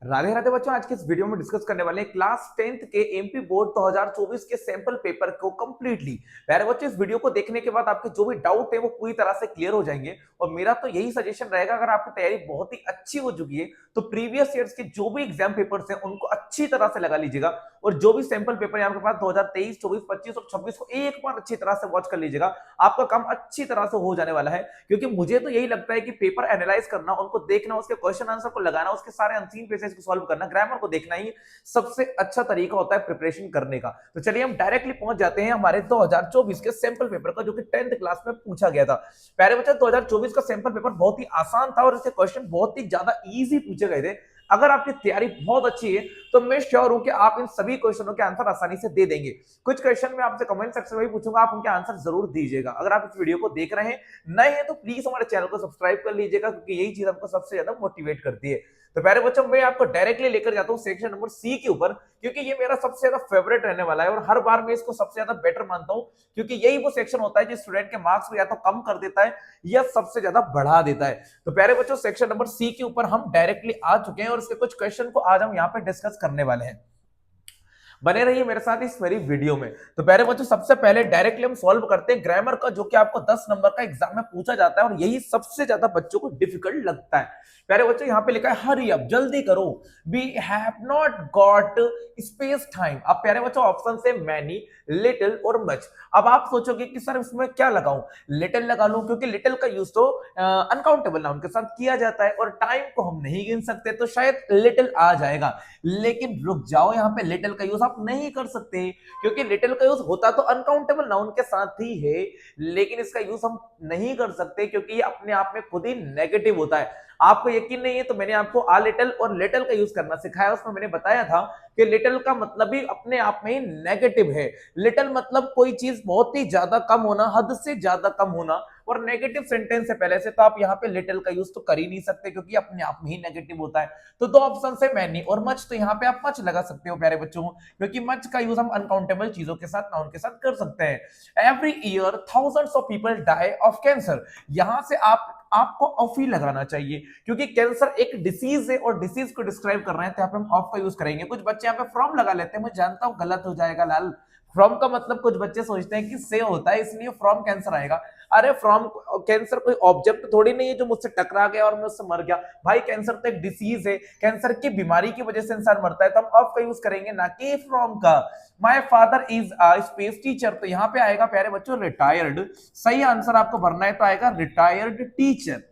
राधे राधे बच्चों, आज के इस वीडियो में डिस्कस करने वाले हैं क्लास 10th के एमपी बोर्ड 2024 के सैंपल पेपर को कंप्लीटली। प्यारे बच्चों, इस वीडियो को देखने के बाद आपके जो भी डाउट है वो पूरी तरह से क्लियर हो जाएंगे। और मेरा तो यही सजेशन रहेगा, अगर आपकी तैयारी बहुत ही अच्छी हो चुकी है तो प्रीवियस ईयर्स के जो भी एग्जाम पेपर्स हैं उनको अच्छी तरह से लगा लीजिएगा। और जो भी सैंपल पेपर है आपके पास 2023, 24, 25 और 26 को एक बार अच्छी तरह से वॉच कर लीजिएगा। आपका काम अच्छी तरह से हो जाने वाला है, क्योंकि मुझे तो यही लगता है कि पेपर एनालाइज करना, उनको देखना, उसके क्वेश्चन आंसर को लगाना, उसके सारे अनसीन पेजेस को सॉल्व करना, ग्रामर को देखना ही सबसे अच्छा तरीका होता है प्रिपरेशन करने का। तो चलिए हम डायरेक्टली पहुंच जाते हैं हमारे 2024 के सैंपल पेपर का, जो कि 10th क्लास में पूछा गया था। प्यारे बच्चे, 2024 का सैंपल पेपर बहुत ही आसान था और इसके क्वेश्चन बहुत ही ज्यादा इजी पूछे गए थे। अगर आपकी तैयारी बहुत अच्छी है तो मैं श्योर हूं कि आप इन सभी क्वेश्चनों के आंसर आसानी से दे देंगे। कुछ क्वेश्चन मैं आपसे कमेंट सेक्शन में भी पूछूंगा, आप उनके आंसर जरूर दीजिएगा। अगर आप इस वीडियो को देख रहे हैं नए हैं तो प्लीज हमारे चैनल को सब्सक्राइब कर लीजिएगा, क्योंकि यही चीज हमको सबसे ज्यादा मोटिवेट करती है। तो प्यारे बच्चों, मैं आपको डायरेक्टली लेकर जाता हूं सेक्शन नंबर सी के ऊपर, क्योंकि ये मेरा सबसे ज्यादा फेवरेट रहने वाला है और हर बार मैं इसको सबसे ज्यादा बेटर मानता हूं, क्योंकि यही वो सेक्शन होता है जो स्टूडेंट के मार्क्स को या तो कम कर देता है या सबसे ज्यादा बढ़ा देता है। तो प्यारे बच्चों, सेक्शन नंबर सी के ऊपर हम डायरेक्टली आ चुके हैं और इसके कुछ क्वेश्चन को आज हम यहाँ पे डिस्कस करने वाले हैं। बने रहिए मेरे साथ इस मेरी वीडियो में। तो प्यारे बच्चों, सबसे पहले डायरेक्टली हम सॉल्व करते हैं ग्रामर का, जो कि आपको 10 नंबर का एग्जाम में पूछा जाता है और यही सबसे ज्यादा बच्चों को डिफिकल्ट लगता है। प्यारे बच्चों, यहाँ पे लिखा है हरी अप, जल्दी करो, we have not got space time. अब प्यारे बच्चों, ऑप्शन से मैनी, लिटिल और मच। अब आप सोचोगे कि सर इसमें क्या लगाऊं, लिटिल लगा लूं, क्योंकि लिटिल का यूज तो अनकाउंटेबल नाउन के साथ किया जाता है और टाइम को हम नहीं गिन सकते, तो शायद लिटिल आ जाएगा। लेकिन रुक जाओ, यहाँ पे लिटिल का यूज आप नहीं कर सकते, क्योंकि लिटिल का यूज होता तो अनकाउंटेबल नाउन के साथ ही है, लेकिन इसका यूज हम नहीं कर सकते क्योंकि ये अपने आप में खुद ही नेगेटिव होता है। आपको यकीन नहीं है तो मैंने आपको आ लिटिल और लिटिल का यूज करना सिखाया, उसमें मैंने बताया था कि लिटिल का मतलब भी अपने आप में ही नेगेटिव है। लिटिल मतलब कोई चीज बहुत ही ज्यादा कम होना, हद से ज्यादा कम होना, और नेगेटिव सेंटेंस है पहले से, तो आप यहाँ पे लिटिल का यूज तो कर ही नहीं सकते क्योंकि अपने आप में ही नेगेटिव होता है। तो दो ऑप्शन है, मैनी और मच, तो यहाँ पे आप मच लगा सकते हो प्यारे बच्चों, क्योंकि मच का यूज हम अनकाउंटेबल चीजों के साथ, नाउन के साथ कर सकते हैं। Every year thousands of people die of cancer. यहां से आपको ऑफ ही लगाना चाहिए, क्योंकि कैंसर एक डिसीज है और डिसीज को डिस्क्राइब कर रहे हैं, तो यहाँ पे हम ऑफ का यूज करेंगे। कुछ बच्चे यहाँ पे फ्रॉम लगा लेते हैं, मैं जानता हूं गलत हो जाएगा लाल। फ्रॉम का मतलब कुछ बच्चे सोचते हैं कि से होता है, इसलिए फ्रॉम कैंसर आएगा। अरे फ्रॉम कैंसर कोई ऑब्जेक्ट थोड़ी नहीं है जो मुझसे टकरा गया और मैं उससे मर गया। भाई कैंसर तो एक डिसीज है, कैंसर की बीमारी की वजह से इंसान मरता है, तो हम ऑफ का यूज करेंगे ना कि फ्रॉम का। My father is a space teacher, तो यहाँ पे आएगा प्यारे बच्चों रिटायर्ड। सही आंसर आपको भरना है, तो आएगा retired teacher.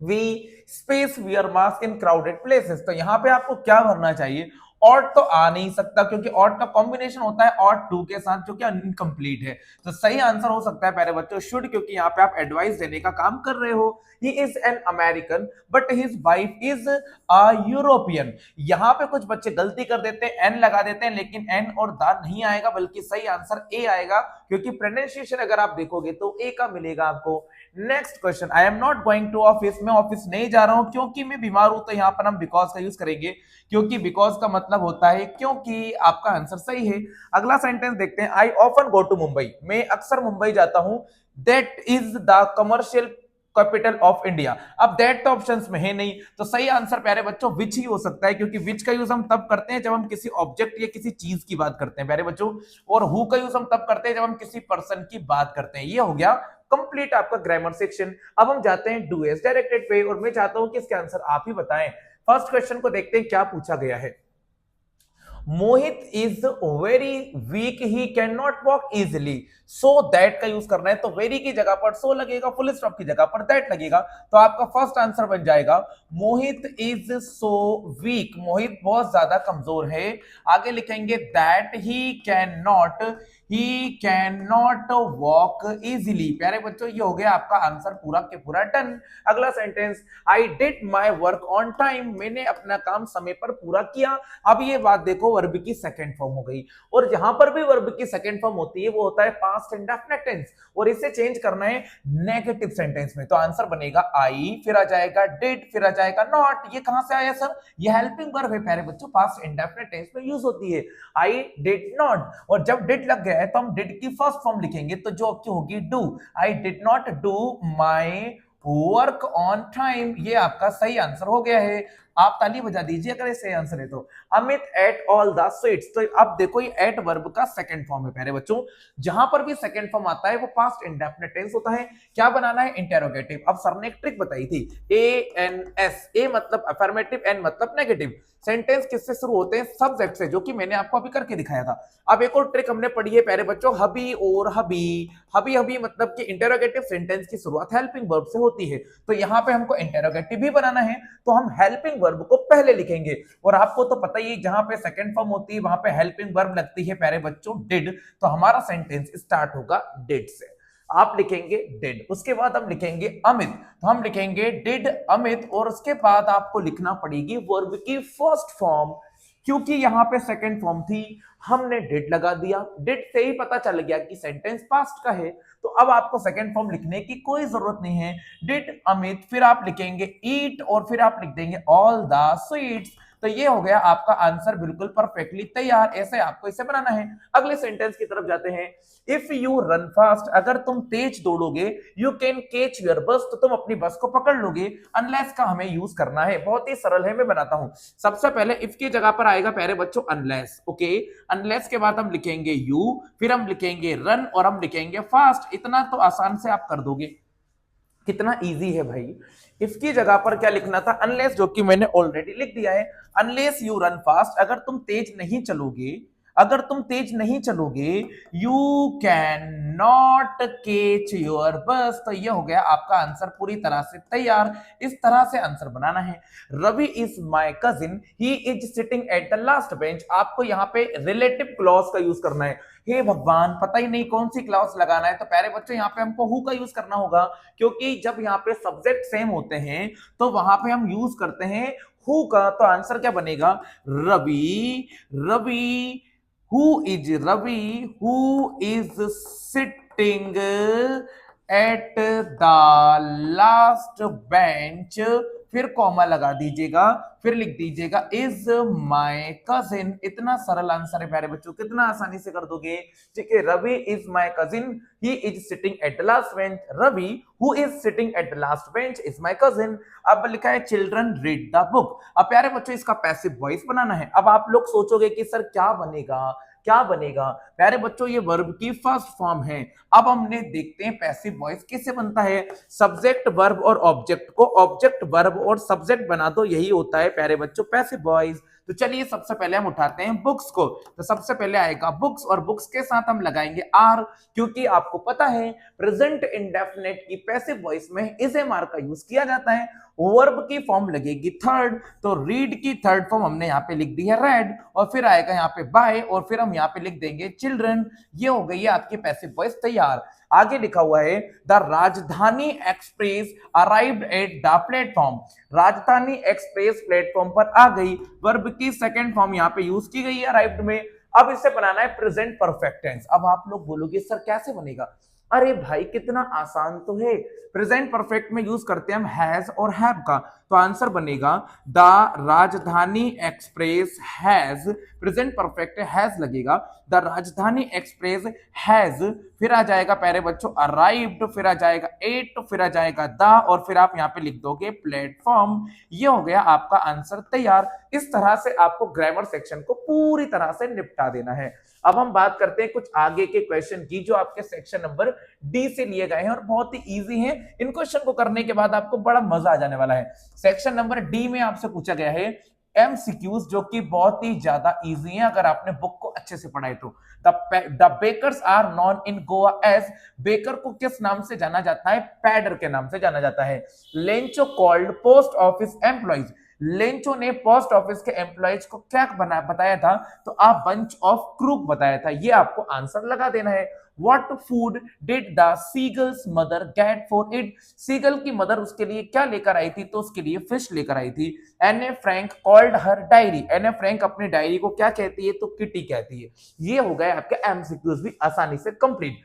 We space wear mask in crowded places, तो यहां पे आपको क्या भरना चाहिए, ऑट तो आ नहीं सकता क्योंकि ऑट का कॉम्बिनेशन होता है ऑट टू के साथ, जो कि इनकम्प्लीट है। तो सही आंसर हो सकता है प्यारे बच्चों शुड, क्योंकि यहाँ पे आप एडवाइस देने का काम कर रहे हो। He is an American but his wife is a European. यहाँ पे कुछ बच्चे गलती कर देते हैं, एन लगा देते हैं, लेकिन एन और द नहीं आएगा, बल्कि सही आंसर ए आएगा, क्योंकि प्रोनाउंसिएशन अगर आप देखोगे तो ए का मिलेगा आपको। Next question, I am not going to office, मैं ऑफिस नहीं जा रहा हूं क्योंकि मैं बीमार हूं, तो यहां पर हम बिकॉज का यूज करेंगे, क्योंकि बिकॉज का मतलब होता है क्योंकि। आपका आंसर सही है। अगला सेंटेंस देखते हैं, I often go to Mumbai, मैं अक्सर मुंबई जाता हूं, that is the commercial capital of India. अब दैट तो ऑप्शंस में है नहीं, तो सही आंसर प्यारे बच्चों विच ही हो सकता है, क्योंकि विच का यूज हम तब करते हैं जब हम किसी ऑब्जेक्ट या किसी चीज की बात करते हैं प्यारे बच्चों, और हु का यूज हम तब करते हैं जब हम किसी पर्सन की बात करते हैं। ये हो गया कंप्लीट आपका ग्रामर सेक्शन। अब हम जाते हैं डू एज डायरेक्टेड पे, और मैं चाहता हूं कि इसके आंसर आप ही बताएं। फर्स्ट क्वेश्चन को देखते हैं क्या पूछा गया है। Mohit is very weak, he can not walk easily, so that का यूज करना है, तो वेरी की जगह पर सो लगेगा, फुल स्टॉप की जगह पर दैट लगेगा, तो आपका फर्स्ट आंसर बन जाएगा मोहित इज सो वीक, मोहित बहुत ज्यादा कमजोर है। आगे लिखेंगे that he can not walk easily. प्यारे बच्चों, ये हो गया आपका आंसर पूरा के पूरा डन। अगला sentence, I did my work on time, मैंने अपना काम समय पर पूरा किया। अब ये बात देखो, वर्ब की सेकंड फॉर्म हो गई, और जहां पर भी वर्ब की सेकंड फॉर्म होती है वो होता है पास्ट इंडेफिनिट टेंस, और इसे चेंज करना है नेगेटिव सेंटेंस में, तो आंसर बनेगा आई, फिर आ जाएगा डिड, फिर आ जाएगा नॉट। ये कहां से आया सर, ये हेल्पिंग वर्ब है प्यारे बच्चों, पास्ट इंडेफिनिट टेंस में यूज होती है। आई डिड नॉट, और जब डिड लग गया है तो हम डिड की फर्स्ट फॉर्म लिखेंगे, तो जो आपकी होगी do. I did not do my work on time, ये आपका सही आंसर हो गया है। आप ताली बजा दीजिए अगर सही आंसर है तो। Amit at all the sweets, तो अब देखो ये एट वर्ब का सेकंड फॉर्म है प्यारे बच्चों। जहां पर भी सेकंड फॉर्म आता है वो पास्ट इंडेफिनिट टेंस होता है। क्या बनाना है? इंटेरोगेटिव। अब सर ने एक ट्रिक बताई थी, ए एन एस, ए मतलब अफर्मेटिव, एन मतलब नेगेटिव। सेंटेंस किससे शुरू होते हैं? सब्जेक्ट से, जो कि मैंने आपको अभी करके दिखाया था। अब एक और ट्रिक हमने पढ़ी है प्यारे बच्चों, हबी और हबी। हबी हबी मतलब कि इंटेरोगेटिव सेंटेंस की शुरुआत हेल्पिंग वर्ब से होती है। तो यहाँ पे हमको इंटेरोगेटिव भी बनाना है तो हम हेल्पिंग वर्ब को पहले लिखेंगे। और आपको तो पता ही है जहां पे सेकंड फॉर्म होती है वहां पे हेल्पिंग वर्ब लगती है प्यारे बच्चों, डिड। तो हमारा सेंटेंस स्टार्ट होगा डिड से। आप लिखेंगे डिड, उसके बाद हम लिखेंगे अमित, तो हम लिखेंगे डिड अमित। और उसके बाद आपको लिखना पड़ेगी वर्ब की फर्स्ट फॉर्म, क्योंकि यहां पे सेकंड फॉर्म थी, हमने डिड लगा दिया। डिड से ही पता चल गया कि सेंटेंस पास्ट का है, तो अब आपको सेकंड फॉर्म लिखने की कोई जरूरत नहीं है। डिड अमित, फिर आप लिखेंगे ईट और फिर आप लिख देंगे ऑल द स्वीट्स। तो ये हो गया आपका आंसर बिल्कुल परफेक्टली तैयार। ऐसे आपको इसे बनाना है। अगले सेंटेंस की तरफ जाते हैं। इफ यू रन फास्ट, अगर तुम तेज दौड़ोगे, यू कैन कैच योर बस, तो तुम अपनी बस को पकड़ लोगे। अनलेस का हमें यूज करना है, बहुत ही सरल है, मैं बनाता हूं। सबसे पहले इफ की जगह पर आएगा प्यारे बच्चों अनलेस, ओके। अनलेस के बाद हम लिखेंगे यू, फिर हम लिखेंगे रन और हम लिखेंगे फास्ट। इतना तो आसान से आप कर दोगे, कितना इजी है भाई। इफ की जगह पर क्या लिखना था? अनलेस, जो कि मैंने ऑलरेडी लिख दिया है। अनलेस यू रन फास्ट, अगर तुम तेज नहीं चलोगे, अगर तुम तेज नहीं चलोगे, you can not catch your बस। तो ये हो गया आपका आंसर पूरी तरह से तैयार। इस तरह से आंसर बनाना है। Ravi is my cousin, he is sitting at the last bench. आपको यहाँ पे रिलेटिव क्लॉज का यूज करना है। हे भगवान, पता ही नहीं कौन सी क्लॉज लगाना है। तो प्यारे बच्चों यहाँ पे हमको हु का यूज करना होगा, क्योंकि जब यहाँ पे सब्जेक्ट सेम होते हैं तो वहां पे हम यूज करते हैं हु का। तो आंसर क्या बनेगा? Ravi, Ravi, who is Ravi, who is sitting at the last bench, फिर कॉमा लगा दीजिएगा, फिर लिख दीजिएगा इज माय कजिन। इतना सरल आंसर है प्यारे बच्चों, कितना आसानी से कर दोगे। ठीक है, Ravi is my cousin, he is sitting at the last bench. Ravi who is sitting at the last bench is my cousin. अब लिखा है चिल्ड्रन रीड द बुक। अब प्यारे बच्चों इसका पैसिव वॉइस बनाना है। अब आप लोग सोचोगे कि सर क्या बनेगा, क्या बनेगा? प्यारे बच्चों ये वर्ब की फर्स्ट फॉर्म है। अब हमने देखते हैं पैसिव वॉइस कैसे बनता है। सब्जेक्ट वर्ब और ऑब्जेक्ट को ऑब्जेक्ट वर्ब और सब्जेक्ट बना दो, यही होता है प्यारे बच्चों पैसिव वॉइस। तो चलिए सबसे पहले हम उठाते हैं बुक्स को। तो सबसे पहले आएगा बुक्स और बुक्स के साथ हम लगाएंगे आर, क्योंकि आपको पता है प्रेजेंट इंडेफिनिट की पैसिव वॉइस में इज एम आर का यूज किया जाता है। वर्ब की फॉर्म लगेगी थर्ड, तो रीड की थर्ड फॉर्म हमने यहाँ पे लिख दी है रेड, और फिर आएगा यहाँ पे बाय, और फिर हम यहाँ पे लिख देंगे चिल्ड्रन। ये हो गई है आपकी पैसिव वॉइस तैयार। आगे लिखा हुआ है द राजधानी express arrived at the platform. राजधानी एक्सप्रेस प्लेटफॉर्म पर आ गई। वर्ब की सेकंड फॉर्म यहाँ पे यूज की गई है अराइव्ड में। अब इसे बनाना है प्रेजेंट परफेक्ट टेंस। अब आप लोग बोलोगे सर कैसे बनेगा? अरे भाई कितना आसान तो है। प्रेजेंट परफेक्ट में यूज करते हैं हम हैज और हैव का। तो आंसर बनेगा द राजधानी express has, present perfect has लगेगा। द राजधानी एक्सप्रेस हैज, फिर आ जाएगा प्यारे बच्चों अराइव्ड, फिर आ जाएगा एट, फिर आ जाएगा द, और फिर आप यहाँ पे लिख दोगे प्लेटफॉर्म। ये हो गया आपका आंसर तैयार। इस तरह से आपको ग्रामर सेक्शन को पूरी तरह से निपटा देना है। अब हम बात करते हैं कुछ आगे के क्वेश्चन की, जो आपके सेक्शन नंबर डी से लिए गए हैं और बहुत ही इजी हैं। इन क्वेश्चन को करने के बाद आपको बड़ा मजा आ जाने वाला है। सेक्शन नंबर डी में आपसे पूछा गया है एमसीक्यूज, जो कि बहुत ही ज्यादा इजी है अगर आपने बुक को अच्छे से पढ़ा है तो। The bakers are known in Goa as, baker को किस नाम से जाना जाता है? पैडर के नाम से जाना जाता है। Lencho called post office employees, Lencho ने पोस्ट ऑफिस के एम्प्लॉइज को क्या बताया था? तो आ बंच ऑफ क्रूक बताया था। ये आपको आंसर लगा देना है। What food did the seagull's mother get for it? Seagull की मदर उसके लिए क्या लेकर आई थी? तो उसके लिए फिश लेकर आई थी। एने फ्रैंक कॉल्ड हर डायरी, एने फ्रैंक अपनी डायरी को क्या कहती है? तो किटी कहती है। ये हो गए आपके एमसीक्यूज भी आसानी से कंप्लीट।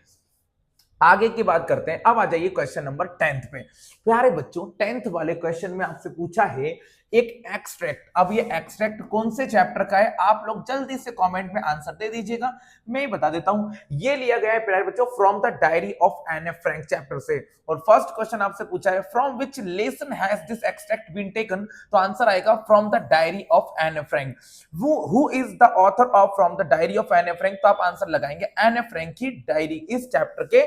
आगे की बात करते हैं। अब आ जाइए क्वेश्चन नंबर 10th पे। प्यारे बच्चों 10th वाले क्वेश्चन में आपसे पूछा है एक एक्सट्रैक्ट। अब ये एक्सट्रैक्ट कौन से चैप्टर का है आप लोग जल्दी से कमेंट में आंसर दे दीजिएगा, मैं ही बता देता हूं। ये लिया गया है प्यारे बच्चों from the diary of Anne Frank chapter से। और फर्स्ट क्वेश्चन आपसे पूछा है from which lesson has this extract been taken, तो आंसर आएगा from the diary of Anne Frank. Who is the author of from the diary of Anne Frank, तो आप answer लगाएंगे एन फ्रैंक की डायरी इस चैप्टर के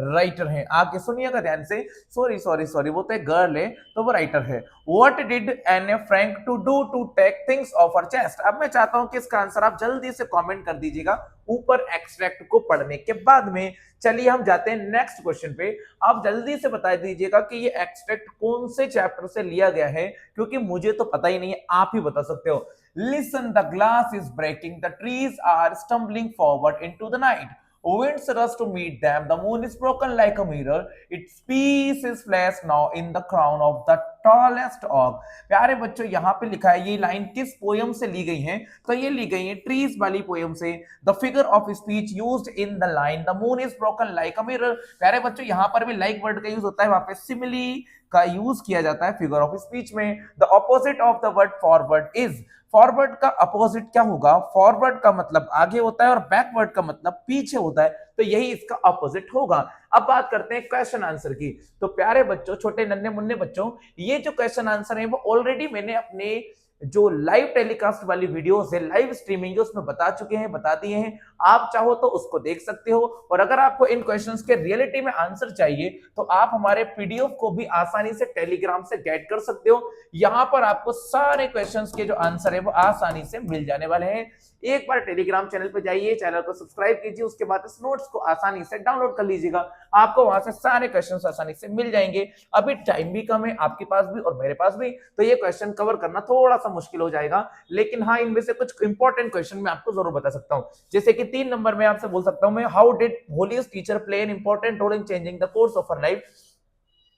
राइटर हैं। आगे सुनिएगा ध्यान से, सॉरी सॉरी सॉरी वो तो एक गर्ल है तो वो राइटर है। What did Anne Frank to do to take things off her chest? अब मैं चाहता हूं कि इसका आंसर आप जल्दी से कमेंट कर दीजिएगा ऊपर एक्सट्रैक्ट को पढ़ने के बाद में। चलिए हम जाते हैं नेक्स्ट क्वेश्चन पे। आप जल्दी से बता दीजिएगा कि ये एक्सट्रैक्ट कौन से चैप्टर से लिया गया है, क्योंकि मुझे तो पता ही नहीं है, आप ही बता सकते हो। Listen, the glass is breaking, the trees are stumbling forward into the night. Winds rush to meet them. The moon is broken like a mirror. Its pieces flash now in the crown of the tallest oak. प्यारे बच्चों यहाँ पे लिखा है, ये line किस poem से ली गई है, तो ये ली गई है ट्रीज वाली पोयम से। The figure of speech used in the line the moon is broken like a mirror. प्यारे बच्चों यहाँ पर भी लाइक वर्ड का यूज होता है, वहां पे सिमिली का यूज किया जाता है फिगर ऑफ स्पीच में। The opposite of the word forward is, forward का अपोजिट क्या होगा, फॉरवर्ड का मतलब आगे होता है और बैकवर्ड का मतलब पीछे होता है, तो यही इसका अपोजिट होगा। अब बात करते हैं क्वेश्चन आंसर की। तो प्यारे बच्चों, छोटे नन्हे मुन्ने बच्चों, ये जो क्वेश्चन आंसर है वो ऑलरेडी मैंने अपने जो लाइव टेलीकास्ट वाली वीडियोस है, लाइव स्ट्रीमिंग है, उसमें बता चुके हैं, बता दिए हैं। आप चाहो तो उसको देख सकते हो। और अगर आपको इन क्वेश्चंस के रियलिटी में आंसर चाहिए तो आप हमारे पीडीएफ को भी आसानी से टेलीग्राम से गेट कर सकते हो। यहां पर आपको सारे क्वेश्चंस के जो आंसर है वो आसानी से मिल जाने वाले हैं। एक बार टेलीग्राम चैनल पे जाइए, चैनल को सब्सक्राइब कीजिए, उसके बाद इस नोट्स को आसानी से डाउनलोड कर लीजिएगा। आपको वहां से सारे क्वेश्चंस आसानी से मिल जाएंगे। अभी टाइम भी कम है, आपके पास भी और मेरे पास भी, तो ये क्वेश्चन कवर करना थोड़ा सा मुश्किल हो जाएगा, लेकिन हाँ इनमें से कुछ इंपॉर्टेंट क्वेश्चन मैं आपको जरूर बता सकता हूं। जैसे कि 3 नंबर में आपसे बोल सकता हूं मैं, how did Holly's teacher play an important role in changing the course of her life,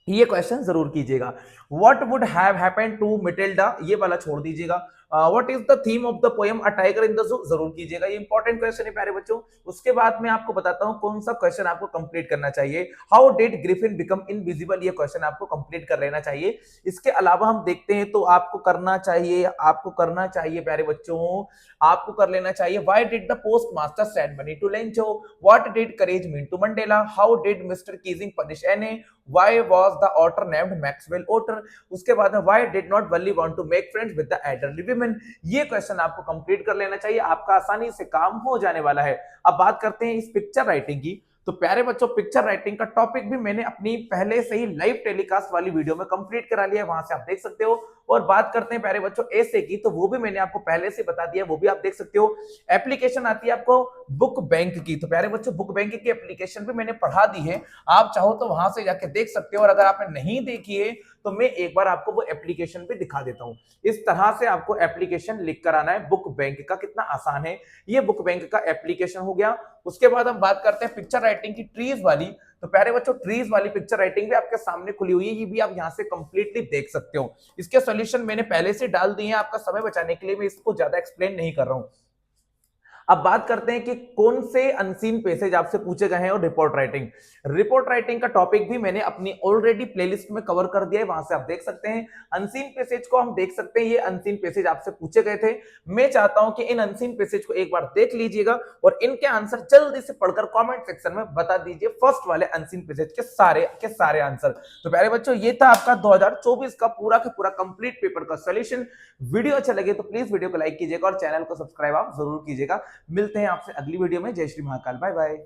ये क्वेश्चन जरूर कीजिएगा। What would have happened to Matilda, ये वाला छोड़ दीजिएगा। What is the theme of the poem a tiger in the zoo, जरूर कीजिएगा, ये इंपॉर्टेंट क्वेश्चन है प्यारे बच्चों। उसके बाद मैं आपको बताता हूं कौन सा क्वेश्चन आपको कंप्लीट करना चाहिए। How did Griffin become invisible, ये क्वेश्चन आपको कंप्लीट कर लेना चाहिए। इसके अलावा हम देखते हैं तो आपको करना चाहिए प्यारे बच्चों, आपको कर लेना चाहिए why did the post master send money to Lencho, what did courage mean to Mandela, how did Mister Keesing punish Anne, why was the otter named Maxwell otter. उसके बाद why did not Valli want to make friends with the elderly women. ये question आपको complete कर लेना चाहिए, आपका आसानी से काम हो जाने वाला है। अब बात करते हैं इस पिक्चर राइटिंग की। तो प्यारे बच्चों, पिक्चर राइटिंग का टॉपिक भी मैंने अपनी पहले से ही लाइव टेलीकास्ट वाली वीडियो में कंप्लीट करा लिया है, वहां से आप देख सकते हो। और बात करते हैं प्यारे बच्चों ऐसे की, तो वो भी मैंने आपको पहले से बता दिया, वो भी आप देख सकते हो। एप्लीकेशन आती है आपको बुक बैंक की, तो प्यारे बच्चों बुक बैंक की एप्लीकेशन भी मैंने पढ़ा दी है, आप चाहो तो वहां से जाके देख सकते हो। और अगर आपने नहीं देखी है तो मैं एक बार आपको वो एप्लीकेशन भी दिखा देता हूं। इस तरह से आपको एप्लीकेशन लिख कर आना है बुक बैंक का, कितना आसान है। ये बुक बैंक का एप्लीकेशन हो गया। उसके बाद हम बात करते हैं पिक्चर राइटिंग की ट्रीज वाली। तो प्यारे बच्चों, ट्रीज वाली पिक्चर राइटिंग भी आपके सामने खुली हुई है, ये भी आप यहां से कंप्लीटली देख सकते हो। इसके सॉल्यूशन मैंने पहले से डाल दिए हैं, आपका समय बचाने के लिए मैं इसको ज्यादा एक्सप्लेन नहीं कर रहा हूं। अब बात करते हैं कि कौन से अनसीन पैसेज आपसे पूछे गए हैं और रिपोर्ट राइटिंग। रिपोर्ट राइटिंग का टॉपिक भी मैंने अपनी ऑलरेडी प्लेलिस्ट में कवर कर दिया है, वहां से आप देख सकते हैं। अनसीन पैसेज को हम देख सकते हैं, ये अनसीन पैसेज आपसे पूछे गए थे। मैं चाहता हूं कि इन अनसीन पैसेज को एक बार देख लीजिएगा और इनके आंसर जल्दी से पढ़कर कमेंट सेक्शन में बता दीजिए फर्स्ट वाले अनसीन पैसेज के सारे आंसर। तो प्यारे बच्चों, ये था आपका 2024 का पूरा कंप्लीट पेपर का सॉल्यूशन। वीडियो अच्छा लगे तो प्लीज वीडियो को लाइक कीजिएगा और चैनल को सब्सक्राइब आप जरूर कीजिएगा। मिलते हैं आपसे अगली वीडियो में। जय श्री महाकाल, बाय बाय।